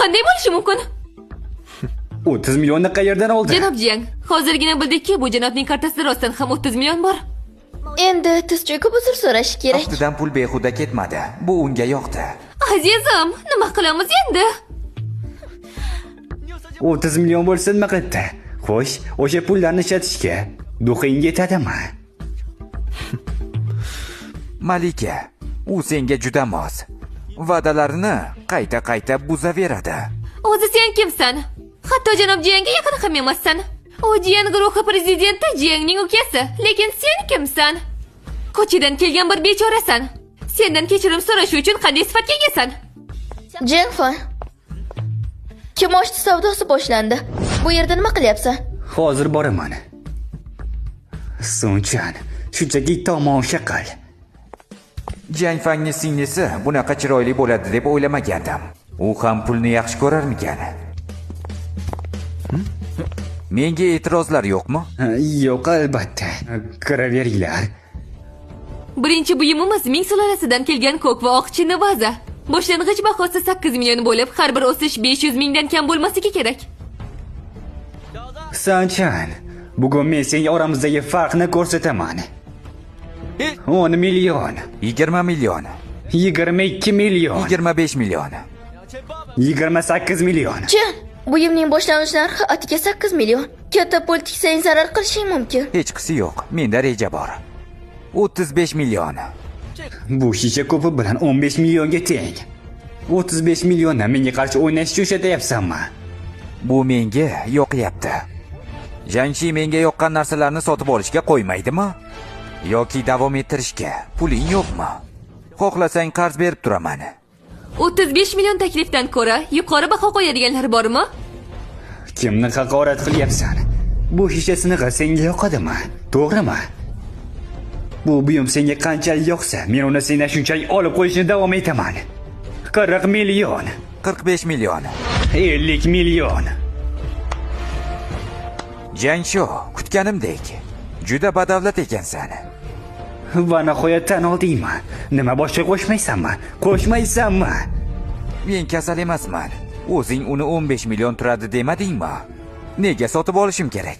qanday bo'lishi mumkin? 30 millionni qayerdan oldi? Janob Jiang, hozirgina bildikki, bu janobning kartasida rostdan ham 30 million bor. Endi tiz cho'kib uzr so'rash kerak. Aftidan pul behuda ketmadi. Bu unga yoqdi. Azizim, nima qilamiz endi? 30 million bo'lsa nima qildi? Xo'sh, o'sha pullarni ishlatishga duxing yetadimi? Malika, u senga juda mos. Va'dalarini qayta buzaveradi. O'zi sen kimsan? Hatto janob Jiangga yaqin ham emassan. U Jiang guruhi prezidenti Jiangning ukasi, lekin sen kimsan? Ko'chadan kelgan bir bechorasan. Sendan kechirim so'rash uchun qanday sifatga egasan? Jennifer. Kimoshdi savdosi boshlandi. Bu yerda nima qilyapsan? Hozir boraman. Sunchan, shunchaki tomosha qil. Jiang Fangning singlisi bunaqa chiroyli bo'ladi deb o'ylamagandim. U ham pulni yaxshi ko'rarmikan? Menga e'tirozlar yo'qmi? Yo'q, albatta. Kiraveringlar. Birinchi buyumimiz Ming sulolasidan kelgan ko'k va oq chinni vaza. Boshlang'ich bahosi 8 million bo'lib, har bir o'sish 500 mingdan kam bo'lmasligi kerak. Sunchan, bugun men senga oramizdagi farqni ko'rsataman. 10 million, 20 million, 22 million, 25 million, 28 million. Jan, buyumning boshlang'ich narxi atiga 8 million. Katta pul tiksang zarar qilishing mumkin. hech qisi yo'q. Menda reja bor. 35 million. Bu shisha ko'pi bilan 15 millionga teng. 35 milliondan menga qarshi o'ynashni ushlatyapsanmi? Bu menga yoqyapti. Janshi menga yoqqan narsalarni sotib olishga qo'ymaydimi? Yoki davom ettirishga puling yo'qmi? Xohlasang qarz berib turaman. 35 million taklifdan ko'ra yuqori baho qo'yadiganlar bormi? Kimni haqorat qilyapsan? Bu shisha siniqi senga yoqadimi? To'g'rimi? Bu buyum senga qanchalik yoqsa, men uni sendan shunchalik olib qo'yishni davom etaman. 40 million, 45 million. 50 million. Jansho, kutganimdek. Juda badavlat ekansan. Va nihoyat tan oldingmi? Nima boshqa qo'shmaysanmi? Qo'shmaysanmi? Men kasal emasman. O'zing uni 15 million turadi demadingmi? Nega sotib olishim kerak?